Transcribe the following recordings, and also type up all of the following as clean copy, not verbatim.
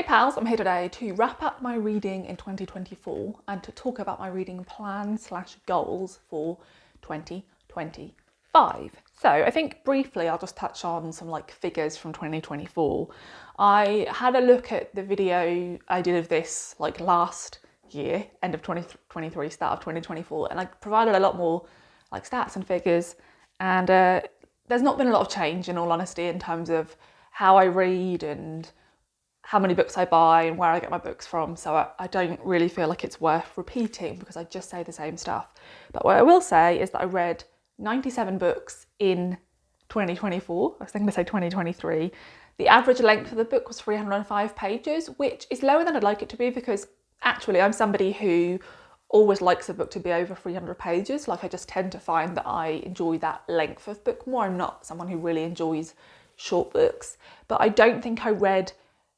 pals, I'm here today to wrap up my reading in 2024 and to talk about my reading plan/goals for 2025. So I think briefly I'll just touch on some figures from 2024. I had a look at the video I did of this last year, end of 2023, start of 2024, and I provided a lot more stats and figures, and there's not been a lot of change, in all honesty, in terms of how I read and how many books I buy and where I get my books from. So I don't really feel like it's worth repeating because I just say the same stuff. But what I will say is that I read 97 books in 2024. I was thinking to say 2023. The average length of the book was 305 pages, which is lower than I'd like it to be because actually I'm somebody who always likes a book to be over 300 pages. I just tend to find that I enjoy that length of book more. I'm not someone who really enjoys short books, but I don't think I read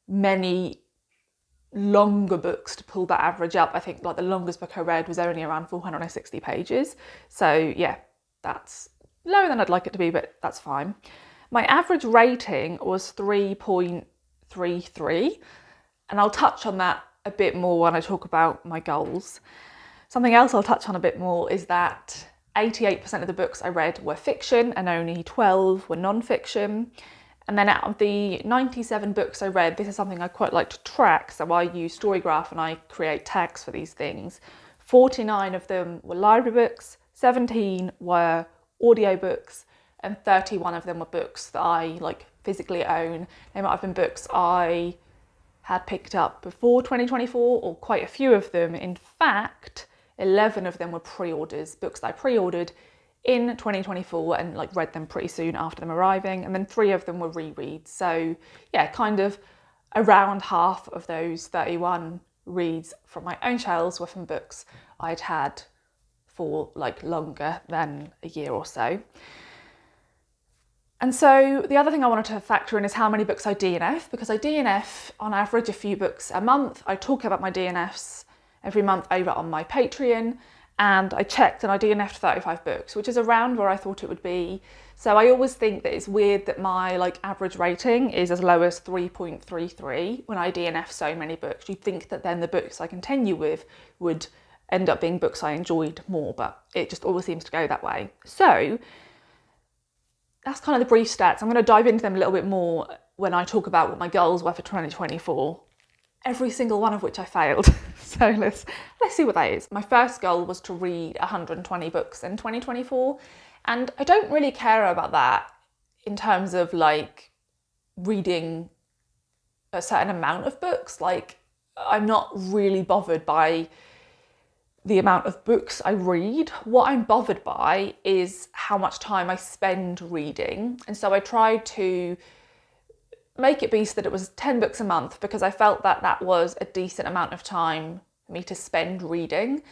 many longer books to pull that average up. I think the longest book I read was only around 460 pages. So yeah, that's lower than I'd like it to be, but that's fine. My average rating was 3.33, and I'll touch on that a bit more when I talk about my goals. Something else I'll touch on a bit more is that 88% of the books I read were fiction and only 12 were non-fiction. And then out of the 97 books I read, this is something I quite like to track, so I use Storygraph and I create tags for these things. 49 of them were library books, 17 were audiobooks, and 31 of them were books that I physically own. They might have been books I had picked up before 2024, or quite a few of them. In fact, 11 of them were pre-orders, books that I pre-ordered in 2024 and read them pretty soon after them arriving, and then 3 of them were rereads. So yeah, kind of around half of those 31 reads from my own shelves were from books I'd had for longer than a year or so. And so the other thing I wanted to factor in is how many books I DNF, because I DNF on average a few books a month. I talk about my DNFs every month over on my Patreon, and I checked and I DNF'd 35 books, which is around where I thought it would be. So I always think that it's weird that my average rating is as low as 3.33 when I DNF so many books. You'd think that then the books I continue with would end up being books I enjoyed more, but it just always seems to go that way. So that's kind of the brief stats. I'm going to dive into them a little bit more when I talk about what my goals were for 2024. Every single one of which I failed. So let's see what that is. My first goal was to read 120 books in 2024. And I don't really care about that in terms of reading a certain amount of books. I'm not really bothered by the amount of books I read. What I'm bothered by is how much time I spend reading. And so I tried to make it be so that it was 10 books a month, because I felt that that was a decent amount of time for me to spend reading.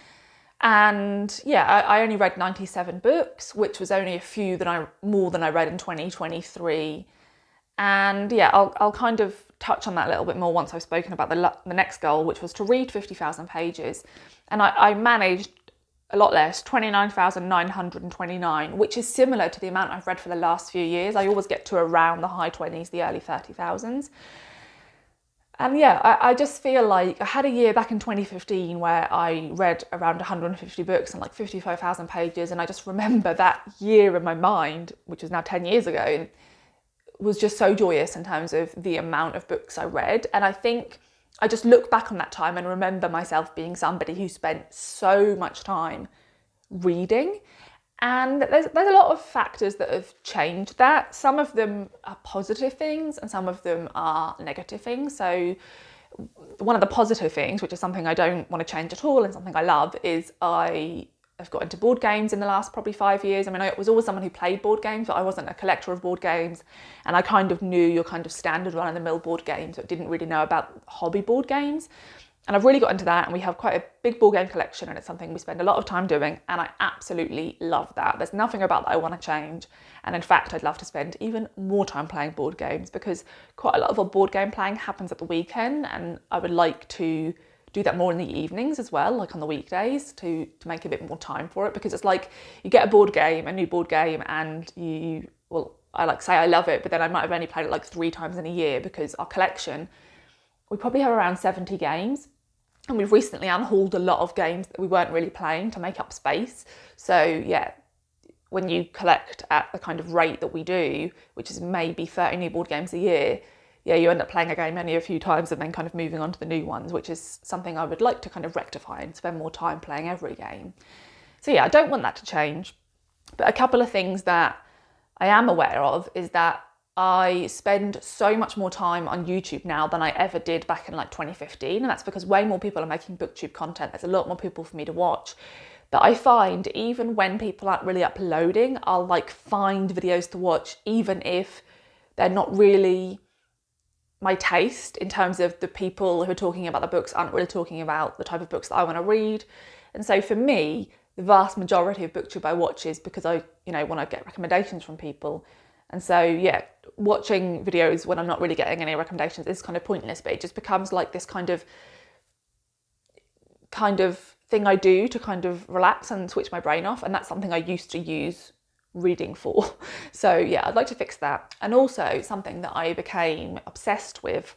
And yeah, I only read 97 books, which was only a few more than I read in 2023. And yeah, I'll kind of touch on that a little bit more once I've spoken about the next goal, which was to read 50,000 pages. And I managed a lot less, 29,929, which is similar to the amount I've read for the last few years. I always get to around the high 20s, the early 30,000s. And yeah, I just feel I had a year back in 2015 where I read around 150 books and 55,000 pages. And I just remember that year in my mind, which is now 10 years ago, was just so joyous in terms of the amount of books I read. And I think I just look back on that time and remember myself being somebody who spent so much time reading. And there's a lot of factors that have changed that. Some of them are positive things and some of them are negative things. So one of the positive things, which is something I don't want to change at all and something I love, is I've got into board games in the last probably 5 years. I mean, I was always someone who played board games, but I wasn't a collector of board games. And I kind of knew your kind of standard run-of-the-mill board games, but didn't really know about hobby board games. And I've really got into that, and we have quite a big board game collection, and it's something we spend a lot of time doing, and I absolutely love that. There's nothing about that I want to change. And in fact, I'd love to spend even more time playing board games, because quite a lot of our board game playing happens at the weekend, and I would like to do that more in the evenings as well, like on the weekdays, to make a bit more time for it, because it's you get a board game, a new board game, and I say I love it, but then I might have only played it 3 times in a year, because our collection, we probably have around 70 games. And we've recently unhauled a lot of games that we weren't really playing to make up space. So yeah, when you collect at the kind of rate that we do, which is maybe 30 new board games a year, yeah, you end up playing a game only a few times and then kind of moving on to the new ones, which is something I would like to kind of rectify and spend more time playing every game. So yeah, I don't want that to change. But a couple of things that I am aware of is that I spend so much more time on YouTube now than I ever did back in like 2015. And that's because way more people are making BookTube content. There's a lot more people for me to watch. But I find even when people aren't really uploading, I'll like find videos to watch, even if they're not really my taste in terms of the people who are talking about the books aren't really talking about the type of books that I want to read. And so for me, the vast majority of BookTube I watch is because I, want to get recommendations from people. And so, yeah, watching videos when I'm not really getting any recommendations is kind of pointless, but it just becomes like this kind of thing I do to kind of relax and switch my brain off. And that's something I used to use reading for. So yeah, I'd like to fix that. And also something that I became obsessed with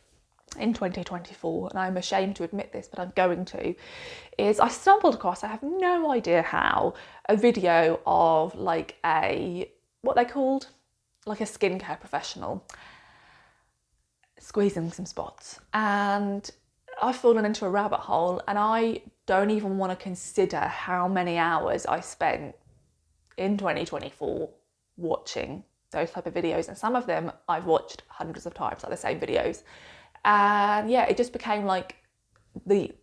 in 2024, and I'm ashamed to admit this, but I'm going to, is I stumbled across, I have no idea how, a video of like what they called, like a skincare professional squeezing some spots. And I've fallen into a rabbit hole, and I don't even want to consider how many hours I spent in 2024 watching those type of videos. And some of them I've watched hundreds of times, like the same videos. And yeah, it just became like the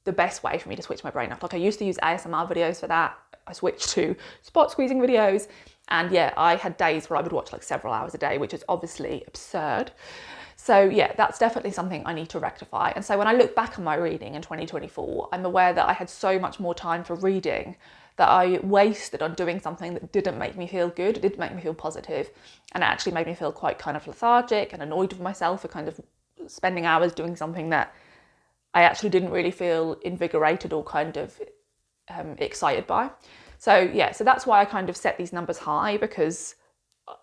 best way for me to switch my brain off. Like I used to use ASMR videos for that. I switched to spot squeezing videos. And yeah, I had days where I would watch like several hours a day, which is obviously absurd. So yeah, that's definitely something I need to rectify. And so when I look back on my reading in 2024, I'm aware that I had so much more time for reading that I wasted on doing something that didn't make me feel good. It didn't make me feel positive. And it actually made me feel quite kind of lethargic and annoyed with myself for kind of spending hours doing something that I actually didn't really feel invigorated or kind of excited by. So yeah, so that's why I kind of set these numbers high, because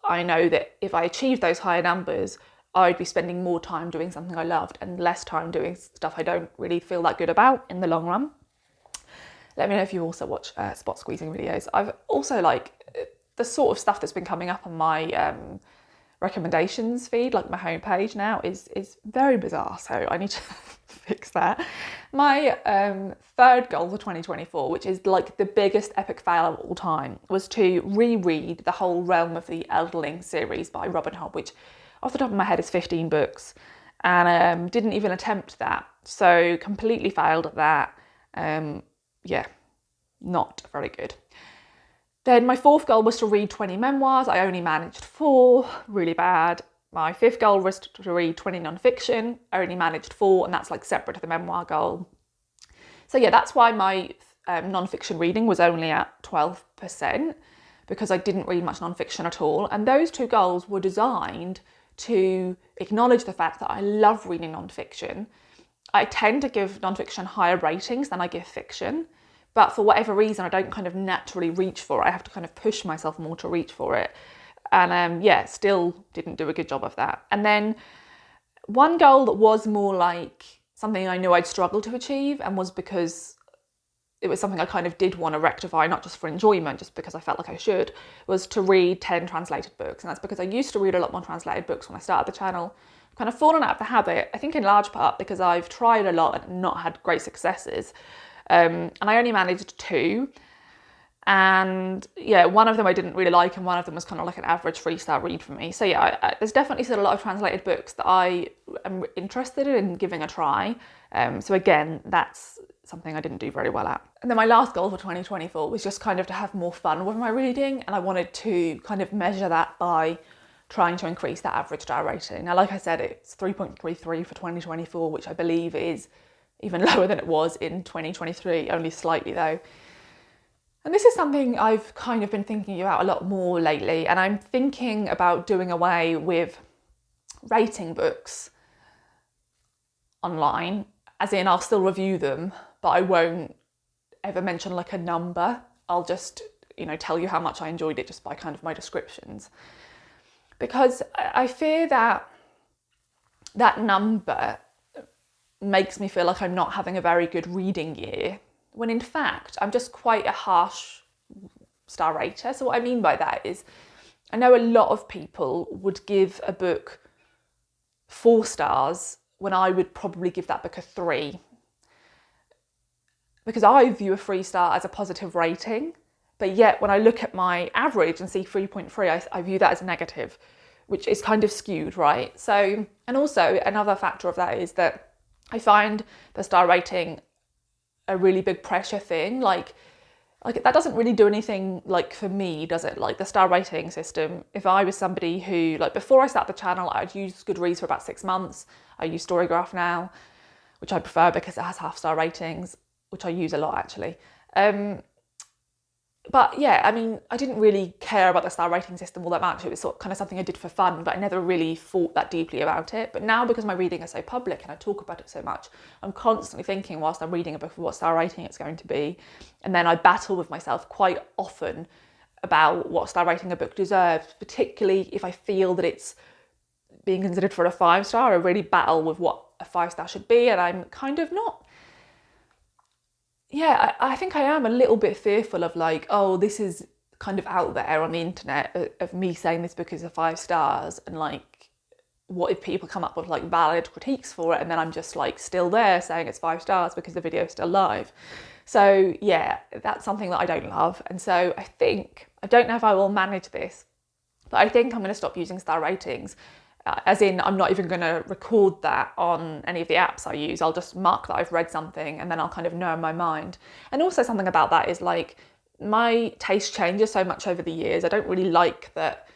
I know that if I achieve those higher numbers, I'd be spending more time doing something I loved and less time doing stuff I don't really feel that good about in the long run. Let me know if you also watch spot squeezing videos. I've also the sort of stuff that's been coming up on my recommendations feed, like my homepage now, is very bizarre. So I need to fix that. My third goal for 2024, which is like the biggest epic fail of all time, was to reread the whole Realm of the Elderling series by Robin Hobb, which off the top of my head is 15 books, and didn't even attempt that. So completely failed at that. Yeah, not very good. Then my fourth goal was to read 20 memoirs. I only managed 4, really bad. My fifth goal was to read 20 non-fiction. I only managed 4, and that's like separate to the memoir goal. So yeah, that's why my non-fiction reading was only at 12%, because I didn't read much non-fiction at all. And those 2 goals were designed to acknowledge the fact that I love reading non-fiction. I tend to give non-fiction higher ratings than I give fiction, but for whatever reason, I don't kind of naturally reach for it. I have to kind of push myself more to reach for it. And yeah, still didn't do a good job of that. And then one goal that was more like something I knew I'd struggle to achieve, and was because it was something I kind of did want to rectify, not just for enjoyment, just because I felt like I should, was to read 10 translated books. And that's because I used to read a lot more translated books when I started the channel. I've kind of fallen out of the habit, I think in large part because I've tried a lot and not had great successes. And I only managed 2. And yeah, one of them I didn't really like, and one of them was kind of like an average 3-star read for me. So yeah, there's definitely still a lot of translated books that I am interested in giving a try. So again, that's something I didn't do very well at. And then my last goal for 2024 was just kind of to have more fun with my reading, and I wanted to kind of measure that by trying to increase that average star rating. Now, like I said, it's 3.33 for 2024, which I believe is even lower than it was in 2023, only slightly though. And this is something I've kind of been thinking about a lot more lately, and I'm thinking about doing away with rating books online, as in I'll still review them, but I won't ever mention like a number. I'll just, tell you how much I enjoyed it just by kind of my descriptions. Because I fear that that number makes me feel like I'm not having a very good reading year, when in fact I'm just quite a harsh star rater. So what I mean by that is, I know a lot of people would give a book 4 stars when I would probably give that book a 3. Because I view a 3 star as a positive rating, but yet when I look at my average and see 3.3, I view that as negative, which is kind of skewed, right? So, and also another factor of that is that I find the star rating a really big pressure thing. Like that doesn't really do anything like for me, does it? Like the star rating system, if I was somebody who, like before I started the channel, I'd used Goodreads for about 6 months. I use Storygraph now, which I prefer because it has 5-star ratings, which I use a lot actually. But yeah, I mean, I didn't really care about the star rating system all that much. It was sort of kind of something I did for fun, but I never really thought that deeply about it. But now, because my reading is so public and I talk about it so much, I'm constantly thinking whilst I'm reading a book of what star rating it's going to be. And then I battle with myself quite often about what star rating a book deserves, particularly if I feel that it's being considered for a 5-star. I really battle with what a 5-star should be, and I'm kind of not. Yeah, I think I am a little bit fearful of like, oh, this is kind of out there on the internet of me saying this book is a 5 stars, and like, what if people come up with like valid critiques for it, and then I'm just like still there saying it's 5 stars because the video is still live. So yeah, that's something that I don't love. And so I don't know if I will manage this, but I think I'm going to stop using star ratings. As in, I'm not even going to record that on any of the apps I use. I'll just mark that I've read something, and then I'll kind of know in my mind. And also something about that is like, my taste changes so much over the years. I don't really like that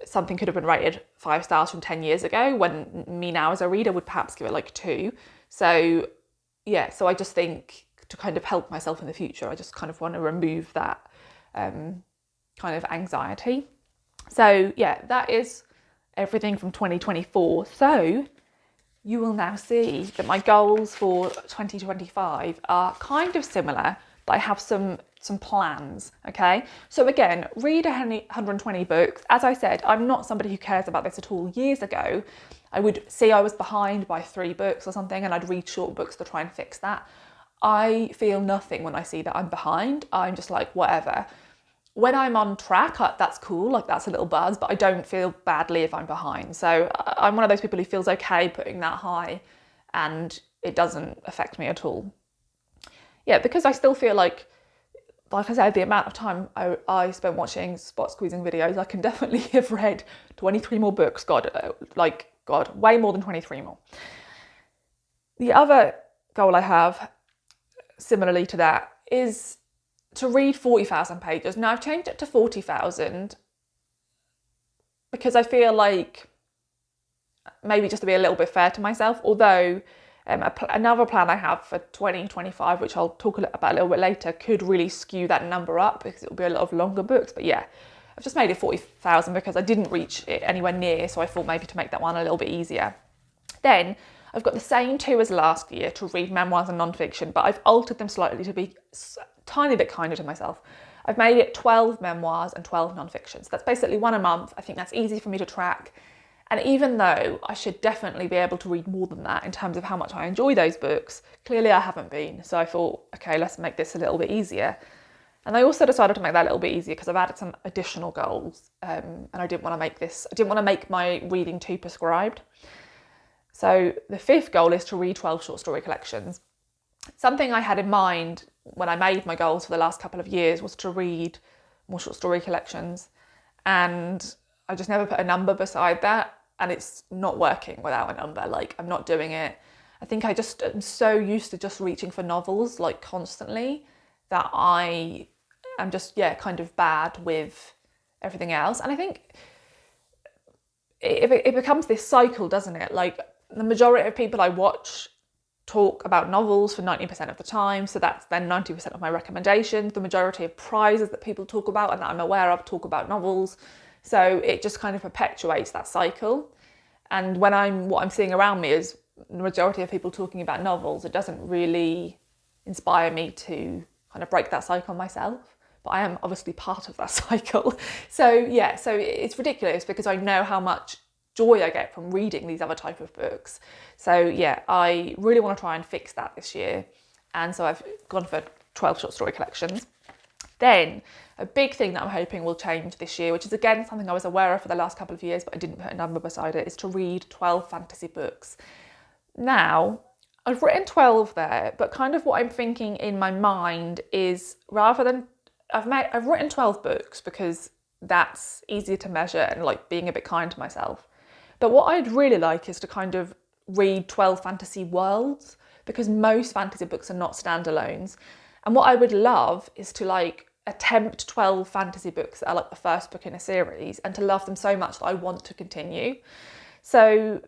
something could have been rated 5 stars from 10 years ago, when me now as a reader would perhaps give it like 2. So yeah, so I just think to kind of help myself in the future, I just kind of want to remove that kind of anxiety. So yeah, that is everything from 2024. So you will now see that my goals for 2025 are kind of similar, but I have some plans, okay? So again, read 120 books. As I said, I'm not somebody who cares about this at all. Years ago, I would see I was behind by 3 books or something, and I'd read short books to try and fix that. I feel nothing when I see that I'm behind. I'm just like, whatever. When I'm on track, that's cool, like that's a little buzz, but I don't feel badly if I'm behind. So I'm one of those people who feels okay putting that high, and it doesn't affect me at all. Yeah, because I still feel like I said, the amount of time I spent watching spot squeezing videos, I can definitely have read 23 more books. God, way more than 23 more. The other goal I have, similarly to that, is to read 40,000 pages. Now I've changed it to 40,000 because I feel like maybe just to be a little bit fair to myself, although another plan I have for 2025, which I'll talk about a little bit later, could really skew that number up because it will be a lot of longer books. But yeah, I've just made it 40,000 because I didn't reach it anywhere near, so I thought maybe to make that one a little bit easier. Then I've got the same 2 as last year to read memoirs and non-fiction, but I've altered them slightly to be a tiny bit kinder to myself. I've made it 12 memoirs and 12 non-fiction. So that's basically 1 a month. I think that's easy for me to track. And even though I should definitely be able to read more than that in terms of how much I enjoy those books, clearly I haven't been. So I thought, okay, let's make this a little bit easier. And I also decided to make that a little bit easier because I've added some additional goals, and I didn't want to make my reading too prescribed. So the 5th goal is to read 12 short story collections. Something I had in mind when I made my goals for the last couple of years was to read more short story collections, and I just never put a number beside that, and it's not working without a number. Like, I'm not doing it. I think I just am so used to just reaching for novels like constantly that I am just kind of bad with everything else. And I think it becomes this cycle, doesn't it? Like, the majority of people I watch talk about novels for 90% of the time, so that's then 90% of my recommendations. The majority of prizes that people talk about and that I'm aware of talk about novels, so it just kind of perpetuates that cycle. And what I'm seeing around me is the majority of people talking about novels, it doesn't really inspire me to kind of break that cycle myself, but I am obviously part of that cycle. So yeah, so it's ridiculous because I know how much joy I get from reading these other type of books. So yeah, I really want to try and fix that this year. And so I've gone for 12 short story collections. Then a big thing that I'm hoping will change this year, which is again something I was aware of for the last couple of years, but I didn't put a number beside it, is to read 12 fantasy books. Now, I've written 12 there, but kind of what I'm thinking in my mind is rather than, I've written 12 books because that's easier to measure and like being a bit kind to myself. But what I'd really like is to kind of read 12 fantasy worlds, because most fantasy books are not standalones. And what I would love is to like attempt 12 fantasy books that are like the first book in a series and to love them so much that I want to continue. So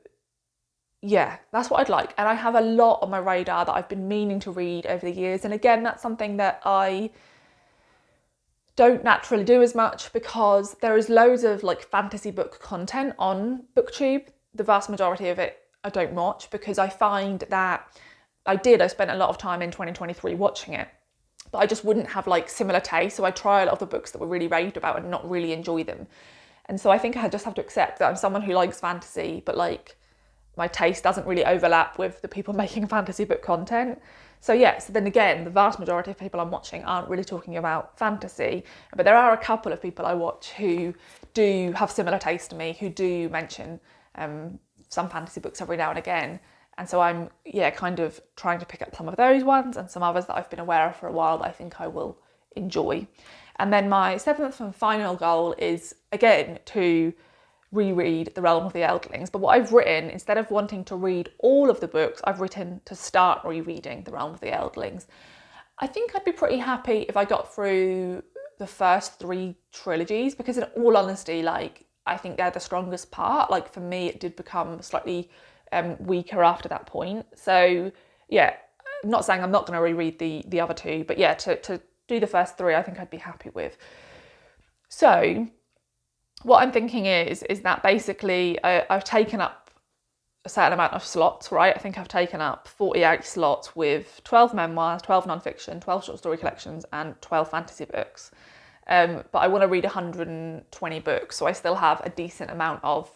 yeah, that's what I'd like. And I have a lot on my radar that I've been meaning to read over the years. And again, that's something that I don't naturally do as much because there is loads of like fantasy book content on BookTube. The vast majority of it I don't watch because I find that I spent a lot of time in 2023 watching it, but I just wouldn't have like similar taste. So I try a lot of the books that were really raved about and not really enjoy them. And so I think I just have to accept that I'm someone who likes fantasy, but like my taste doesn't really overlap with the people making fantasy book content. So yeah, so then again, the vast majority of people I'm watching aren't really talking about fantasy, but there are a couple of people I watch who do have similar taste to me, who do mention some fantasy books every now and again. And so I'm, kind of trying to pick up some of those ones and some others that I've been aware of for a while that I think I will enjoy. And then my seventh and final goal is, again, to reread The Realm of the Eldlings. But what I've written, instead of wanting to read all of the books, I've written to start rereading The Realm of the Eldlings. I think I'd be pretty happy if I got through the first 3 trilogies, because in all honesty, like, I think they're the strongest part. Like, for me, it did become slightly weaker after that point. So yeah, I'm not saying I'm not going to reread the other 2, but yeah, to do the first 3 I think I'd be happy with. So what I'm thinking is that basically I've taken up a certain amount of slots, right? I think I've taken up 48 slots with 12 memoirs, 12 non-fiction, 12 short story collections and 12 fantasy books. But I want to read 120 books, so I still have a decent amount of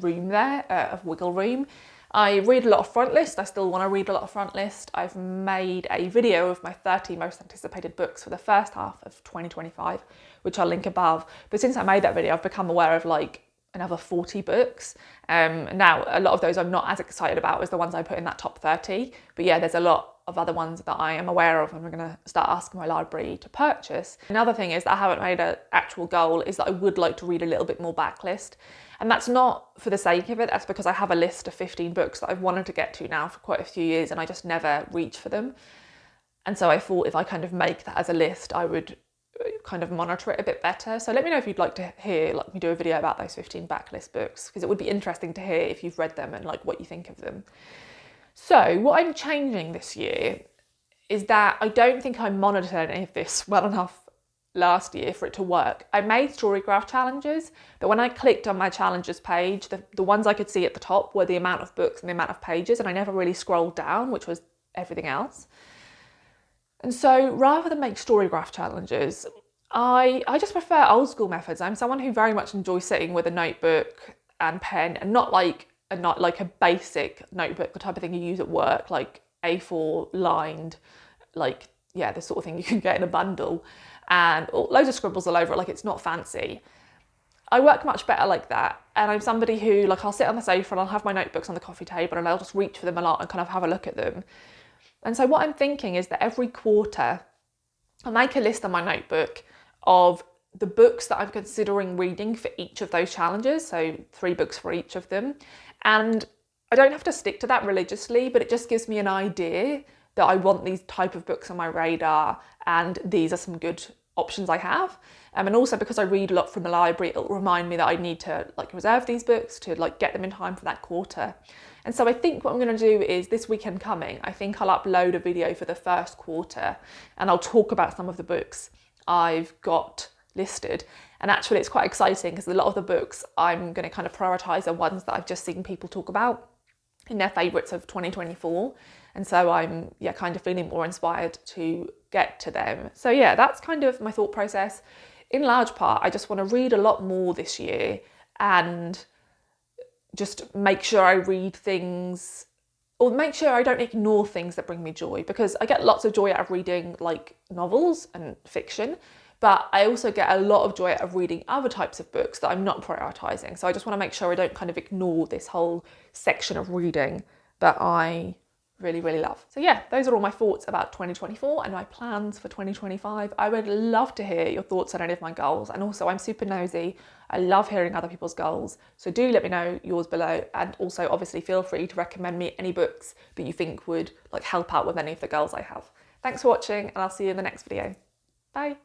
room there, of wiggle room. I read a lot of Frontlist. I still want to read a lot of Frontlist. I've made a video of my 30 most anticipated books for the first half of 2025, which I'll link above. But since I made that video, I've become aware of like another 40 books. Now, a lot of those I'm not as excited about as the ones I put in that top 30. But yeah, there's a lot of other ones that I am aware of and I'm going to start asking my library to purchase. Another thing is that I haven't made an actual goal is that I would like to read a little bit more backlist. And that's not for the sake of it, that's because I have a list of 15 books that I've wanted to get to now for quite a few years and I just never reach for them. And so I thought if I kind of make that as a list, I would kind of monitor it a bit better. So let me know if you'd like to hear me do a video about those 15 backlist books, because it would be interesting to hear if you've read them and like what you think of them. So what I'm changing this year is that I don't think I monitored any of this well enough last year for it to work. I made Storygraph challenges, but when I clicked on my challenges page, the ones I could see at the top were the amount of books and the amount of pages, and I never really scrolled down, which was everything else. And so rather than make Storygraph challenges, I just prefer old school methods. I'm someone who very much enjoys sitting with a notebook and pen, and not like a basic notebook, the type of thing you use at work, like A4 lined, like, yeah, the sort of thing you can get in a bundle, and loads of scribbles all over it, like it's not fancy. I work much better like that, and I'm somebody who, like, I'll sit on the sofa and I'll have my notebooks on the coffee table and I'll just reach for them a lot and kind of have a look at them. And so what I'm thinking is that every quarter I'll make a list on my notebook of the books that I'm considering reading for each of those challenges, so 3 books for each of them. And I don't have to stick to that religiously, but it just gives me an idea that I want these type of books on my radar and these are some good options I have. And also because I read a lot from the library, it'll remind me that I need to like reserve these books to like get them in time for that quarter. And so I think what I'm going to do is this weekend coming, I think I'll upload a video for the first quarter and I'll talk about some of the books I've got listed. And actually it's quite exciting because a lot of the books I'm going to kind of prioritise are ones that I've just seen people talk about in their favourites of 2024. And so I'm kind of feeling more inspired to get to them. So yeah, that's kind of my thought process. In large part, I just want to read a lot more this year and just make sure I read things, or make sure I don't ignore things that bring me joy, because I get lots of joy out of reading like novels and fiction, but I also get a lot of joy out of reading other types of books that I'm not prioritising. So I just want to make sure I don't kind of ignore this whole section of reading that I really, really love. So yeah, those are all my thoughts about 2024 and my plans for 2025. I would love to hear your thoughts on any of my goals. And also I'm super nosy. I love hearing other people's goals. So do let me know yours below. And also obviously feel free to recommend me any books that you think would like help out with any of the goals I have. Thanks for watching, and I'll see you in the next video. Bye.